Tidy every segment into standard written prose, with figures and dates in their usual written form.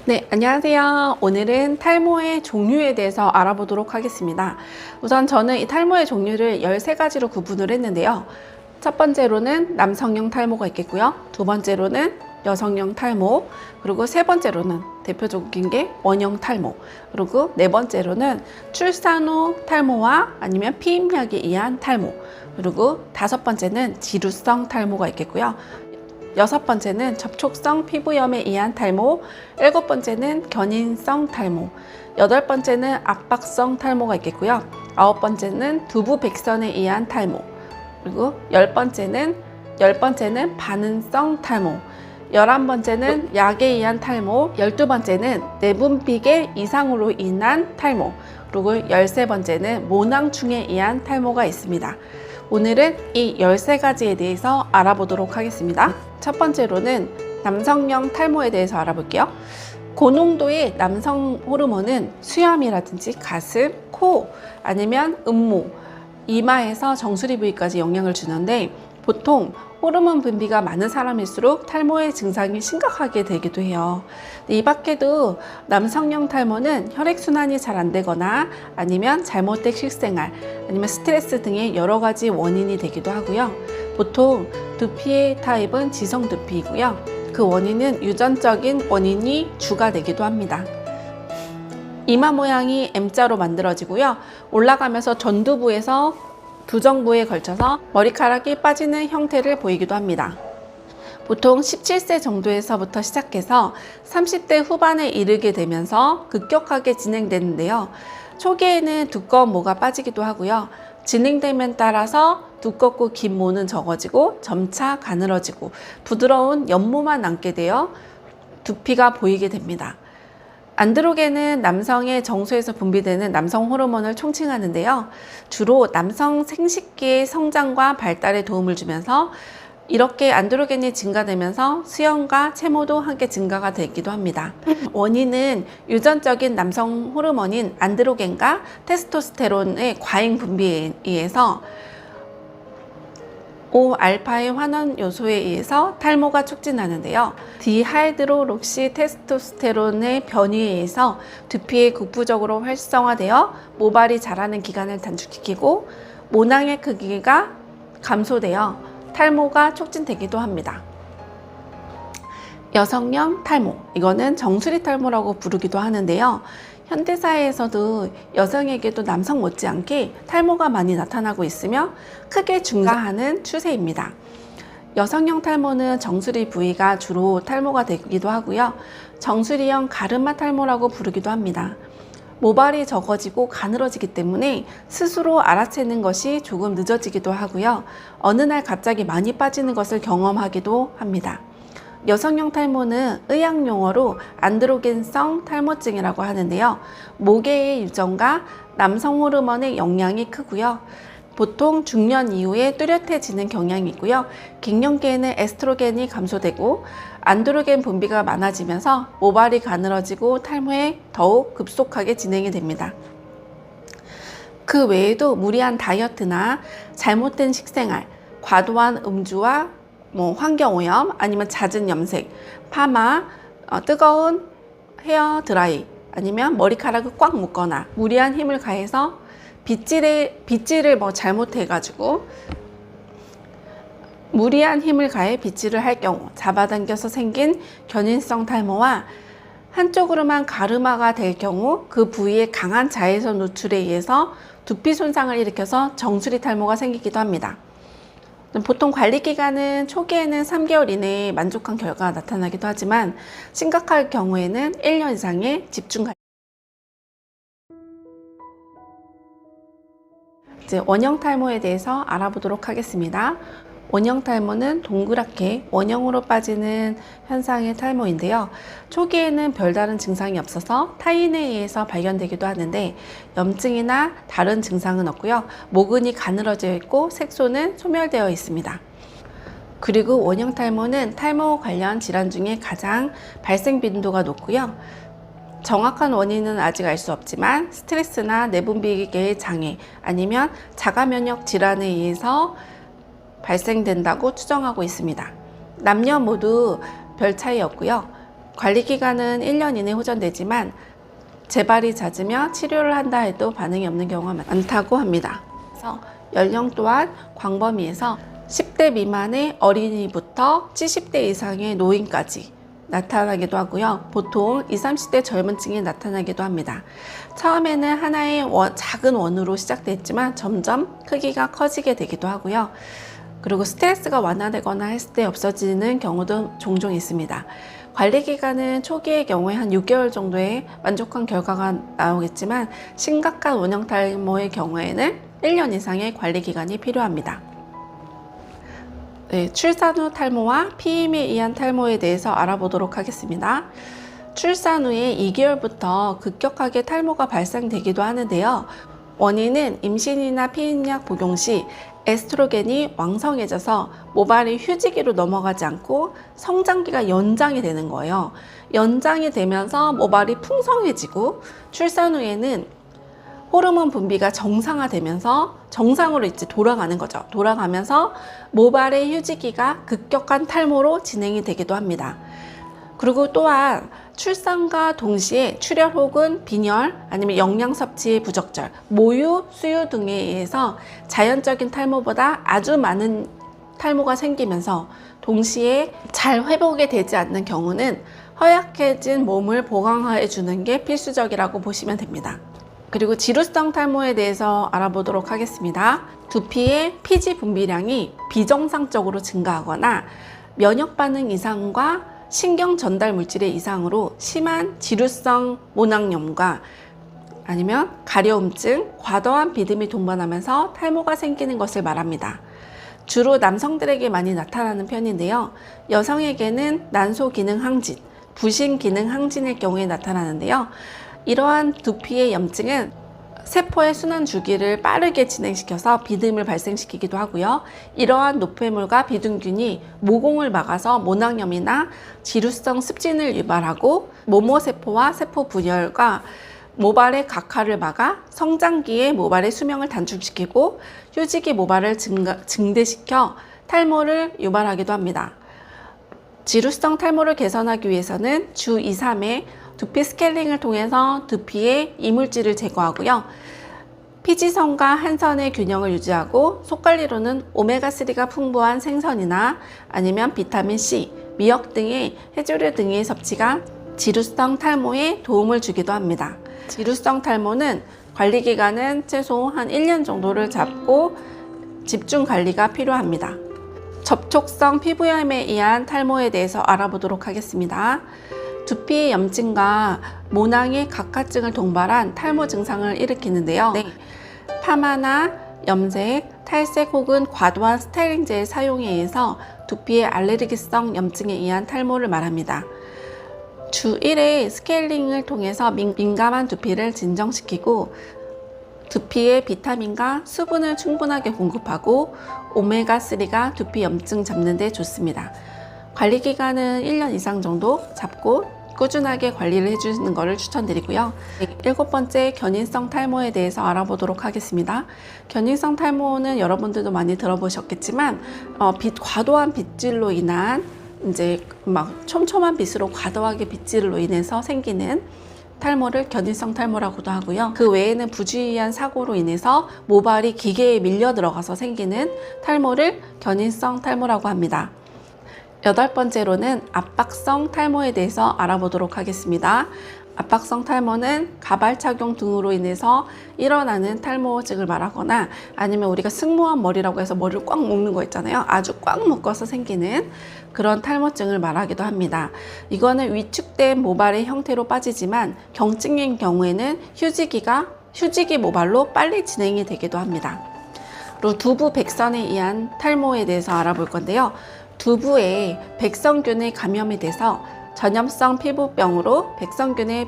네, 안녕하세요. 오늘은 탈모의 종류에 대해서 알아보도록 하겠습니다. 우선 저는 이 탈모의 종류를 13가지로 구분을 했는데요. 첫 번째로는 남성형 탈모가 있겠고요. 두 번째로는 여성형 탈모, 그리고 세 번째로는 대표적인 게 원형 탈모, 그리고 네 번째로는 출산 후 탈모와 아니면 피임약에 의한 탈모, 그리고 다섯 번째는 지루성 탈모가 있겠고요. 여섯 번째는 접촉성 피부염에 의한 탈모, 일곱 번째는 견인성 탈모, 여덟 번째는 압박성 탈모가 있겠고요. 아홉 번째는 두부 백선에 의한 탈모, 그리고 열 번째는 반응성 탈모, 11번째는 약에 의한 탈모, 12번째는 내분비계 이상으로 인한 탈모, 그리고 13번째는 모낭충에 의한 탈모가 있습니다. 오늘은 이 13가지에 대해서 알아보도록 하겠습니다. 첫 번째로는 남성형 탈모에 대해서 알아볼게요. 고농도의 남성 호르몬은 수염이라든지 가슴, 코, 아니면 음모, 이마에서 정수리 부위까지 영향을 주는데 보통 호르몬 분비가 많은 사람일수록 탈모의 증상이 심각하게 되기도 해요. 이 밖에도 남성형 탈모는 혈액순환이 잘 안 되거나 아니면 잘못된 식생활, 아니면 스트레스 등의 여러 가지 원인이 되기도 하고요. 보통 두피의 타입은 지성 두피이고요. 그 원인은 유전적인 원인이 주가 되기도 합니다. 이마 모양이 M자로 만들어지고요. 올라가면서 전두부에서 두정부에 걸쳐서 머리카락이 빠지는 형태를 보이기도 합니다. 보통 17세 정도에서부터 시작해서 30대 후반에 이르게 되면서 급격하게 진행되는데요. 초기에는 두꺼운 모가 빠지기도 하고요. 진행됨에 따라서 두껍고 긴 모는 적어지고 점차 가늘어지고 부드러운 연모만 남게 되어 두피가 보이게 됩니다. 안드로겐은 남성의 정수에서 분비되는 남성 호르몬을 총칭하는데요. 주로 남성 생식기의 성장과 발달에 도움을 주면서 이렇게 안드로겐이 증가되면서 수염과 채모도 함께 증가가 되기도 합니다. 원인은 유전적인 남성 호르몬인 안드로겐과 테스토스테론의 과잉 분비에 의해서 5알파의 환원 요소에 의해서 탈모가 촉진하는데요. 디하이드로록시 테스토스테론의 변이에 의해서 두피의 국부적으로 활성화되어 모발이 자라는 기간을 단축시키고 모낭의 크기가 감소되어 탈모가 촉진되기도 합니다. 여성형 탈모, 이거는 정수리 탈모라고 부르기도 하는데요. 현대사회에서도 여성에게도 남성 못지않게 탈모가 많이 나타나고 있으며 크게 증가하는 추세입니다. 여성형 탈모는 정수리 부위가 주로 탈모가 되기도 하고요. 정수리형 가르마 탈모라고 부르기도 합니다. 모발이 적어지고 가늘어지기 때문에 스스로 알아채는 것이 조금 늦어지기도 하고요. 어느 날 갑자기 많이 빠지는 것을 경험하기도 합니다. 여성형 탈모는 의학용어로 안드로겐성 탈모증이라고 하는데요. 모계의 유전과 남성 호르몬의 영향이 크고요. 보통 중년 이후에 뚜렷해지는 경향이 있고요. 갱년기에는 에스트로겐이 감소되고 안드로겐 분비가 많아지면서 모발이 가늘어지고 탈모에 더욱 급속하게 진행이 됩니다. 그 외에도 무리한 다이어트나 잘못된 식생활, 과도한 음주와 환경오염, 아니면 잦은 염색, 파마, 뜨거운 헤어 드라이, 아니면 머리카락을 꽉 묶거나 무리한 힘을 가해서 빗질을 잘못해가지고 무리한 힘을 가해 빗질을 할 경우 잡아당겨서 생긴 견인성 탈모와 한쪽으로만 가르마가 될 경우 그 부위의 강한 자외선 노출에 의해서 두피 손상을 일으켜서 정수리 탈모가 생기기도 합니다. 보통 관리기간은 초기에는 3개월 이내에 만족한 결과가 나타나기도 하지만 심각할 경우에는 1년 이상의 집중 이제 원형 탈모에 대해서 알아보도록 하겠습니다. 원형 탈모는 동그랗게 원형으로 빠지는 현상의 탈모인데요. 초기에는 별다른 증상이 없어서 타인에 의해서 발견되기도 하는데 염증이나 다른 증상은 없고요. 모근이 가늘어져 있고 색소는 소멸되어 있습니다. 그리고 원형 탈모는 탈모 관련 질환 중에 가장 발생 빈도가 높고요. 정확한 원인은 아직 알 수 없지만 스트레스나 내분비계의 장애 아니면 자가 면역 질환에 의해서 발생된다고 추정하고 있습니다. 남녀 모두 별 차이 없고요. 관리 기간은 1년 이내 호전되지만 재발이 잦으며 치료를 한다 해도 반응이 없는 경우가 많다고 합니다. 그래서 연령 또한 광범위에서 10대 미만의 어린이부터 70대 이상의 노인까지 나타나기도 하고요. 보통 20, 30대 젊은 층에 나타나기도 합니다. 처음에는 하나의 작은 원으로 시작됐지만 점점 크기가 커지게 되기도 하고요. 그리고 스트레스가 완화되거나 했을 때 없어지는 경우도 종종 있습니다. 관리 기간은 초기의 경우에 한 6개월 정도의 만족한 결과가 나오겠지만 심각한 원형 탈모의 경우에는 1년 이상의 관리 기간이 필요합니다. 네, 출산 후 탈모와 피임에 의한 탈모에 대해서 알아보도록 하겠습니다. 출산 후에 2개월부터 급격하게 탈모가 발생되기도 하는데요. 원인은 임신이나 피임약 복용 시 에스트로겐이 왕성해져서 모발이 휴지기로 넘어가지 않고 성장기가 연장이 되는 거예요. 연장이 되면서 모발이 풍성해지고 출산 후에는 호르몬 분비가 정상화되면서 정상으로 이제 돌아가는 거죠. 돌아가면서 모발의 휴지기가 급격한 탈모로 진행이 되기도 합니다. 그리고 또한 출산과 동시에 출혈 혹은 빈혈 아니면 영양 섭취의 부적절, 모유, 수유 등에 의해서 자연적인 탈모보다 아주 많은 탈모가 생기면서 동시에 잘 회복이 되지 않는 경우는 허약해진 몸을 보강해 주는 게 필수적이라고 보시면 됩니다. 그리고 지루성 탈모에 대해서 알아보도록 하겠습니다. 두피의 피지 분비량이 비정상적으로 증가하거나 면역 반응 이상과 신경 전달 물질의 이상으로 심한 지루성 모낭염과 아니면 가려움증, 과도한 비듬이 동반하면서 탈모가 생기는 것을 말합니다. 주로 남성들에게 많이 나타나는 편인데요. 여성에게는 난소 기능 항진, 부신 기능 항진일 경우에 나타나는데요. 이러한 두피의 염증은 세포의 순환 주기를 빠르게 진행시켜서 비듬을 발생시키기도 하고요. 이러한 노폐물과 비듬균이 모공을 막아서 모낭염이나 지루성 습진을 유발하고 모모세포와 세포 분열과 모발의 각화를 막아 성장기의 모발의 수명을 단축시키고 휴지기 모발을 증대시켜 탈모를 유발하기도 합니다. 지루성 탈모를 개선하기 위해서는 주 2, 3회 두피 스케일링을 통해서 두피의 이물질을 제거하고요. 피지선과 한선의 균형을 유지하고 속관리로는 오메가3가 풍부한 생선이나 아니면 비타민C, 미역 등의 해조류 등의 섭취가 지루성 탈모에 도움을 주기도 합니다. 지루성 탈모는 관리 기간은 최소 한 1년 정도를 잡고 집중 관리가 필요합니다. 접촉성 피부염에 의한 탈모에 대해서 알아보도록 하겠습니다. 두피의 염증과 모낭의 각화증을 동반한 탈모 증상을 일으키는데요. 파마나 염색, 탈색 혹은 과도한 스타일링제의 사용에 의해서 두피의 알레르기성 염증에 의한 탈모를 말합니다. 주 1회 스케일링을 통해서 민감한 두피를 진정시키고 두피에 비타민과 수분을 충분하게 공급하고 오메가3가 두피 염증 잡는 데 좋습니다. 관리 기간은 1년 이상 정도 잡고 꾸준하게 관리를 해주시는 것을 추천드리고요. 7번째, 견인성 탈모에 대해서 알아보도록 하겠습니다. 견인성 탈모는 여러분들도 많이 들어보셨겠지만 과도한 빗질로 인한 이제 막 촘촘한 빗으로 과도하게 빗질로 인해서 생기는 탈모를 견인성 탈모라고도 하고요. 그 외에는 부주의한 사고로 인해서 모발이 기계에 밀려 들어가서 생기는 탈모를 견인성 탈모라고 합니다. 8번째로는 압박성 탈모에 대해서 알아보도록 하겠습니다. 압박성 탈모는 가발 착용 등으로 인해서 일어나는 탈모증을 말하거나 아니면 우리가 승모한 머리라고 해서 머리를 꽉 묶는 거 있잖아요. 아주 꽉 묶어서 생기는 그런 탈모증을 말하기도 합니다. 이거는 위축된 모발의 형태로 빠지지만 경증인 경우에는 휴지기 모발로 빨리 진행이 되기도 합니다. 그리고 두부 백선에 의한 탈모에 대해서 알아볼 건데요. 두부에 백선균의 감염이 돼서 전염성 피부병으로 백선균의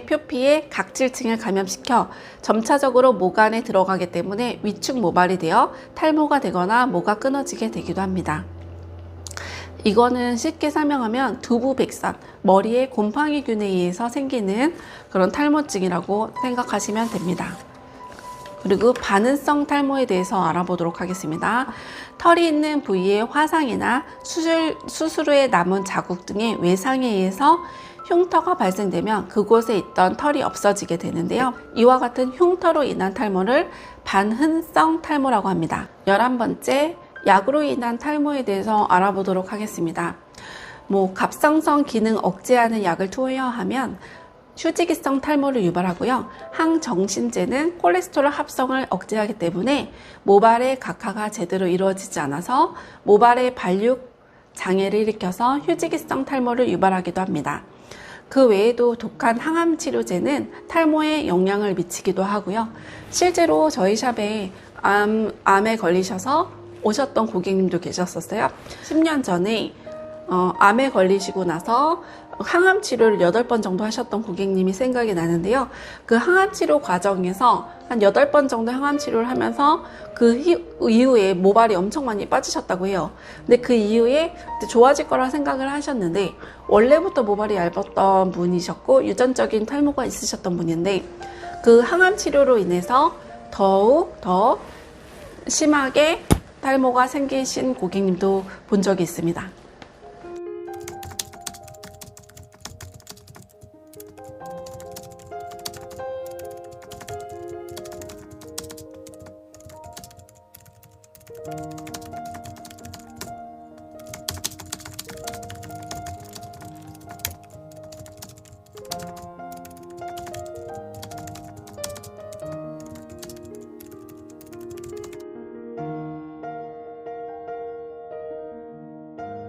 표피에 각질층을 감염시켜 점차적으로 목 안에 들어가기 때문에 위축 모발이 되어 탈모가 되거나 모가 끊어지게 되기도 합니다. 이거는 쉽게 설명하면 두부백선, 머리에 곰팡이균에 의해서 생기는 그런 탈모증이라고 생각하시면 됩니다. 그리고 반응성 탈모에 대해서 알아보도록 하겠습니다. 털이 있는 부위의 화상이나 수술 후에 남은 자국 등의 외상에 의해서 흉터가 발생되면 그곳에 있던 털이 없어지게 되는데요. 이와 같은 흉터로 인한 탈모를 반흔성 탈모라고 합니다. 11번째, 약으로 인한 탈모에 대해서 알아보도록 하겠습니다. 갑상선 기능 억제하는 약을 투여하면 휴지기성 탈모를 유발하고요. 항정신제는 콜레스테롤 합성을 억제하기 때문에 모발의 각화가 제대로 이루어지지 않아서 모발의 발육 장애를 일으켜서 휴지기성 탈모를 유발하기도 합니다. 그 외에도 독한 항암 치료제는 탈모에 영향을 미치기도 하고요. 실제로 저희 샵에 암에 걸리셔서 오셨던 고객님도 계셨었어요. 10년 전에 암에 걸리시고 나서 항암 치료를 8번 정도 하셨던 고객님이 생각이 나는데요. 그 항암 치료 과정에서 한 8번 정도 항암 치료를 하면서 그 이후에 모발이 엄청 많이 빠지셨다고 해요. 근데 그 이후에 좋아질 거라 생각을 하셨는데 원래부터 모발이 얇았던 분이셨고 유전적인 탈모가 있으셨던 분인데 그 항암 치료로 인해서 더욱 더 심하게 탈모가 생기신 고객님도 본 적이 있습니다.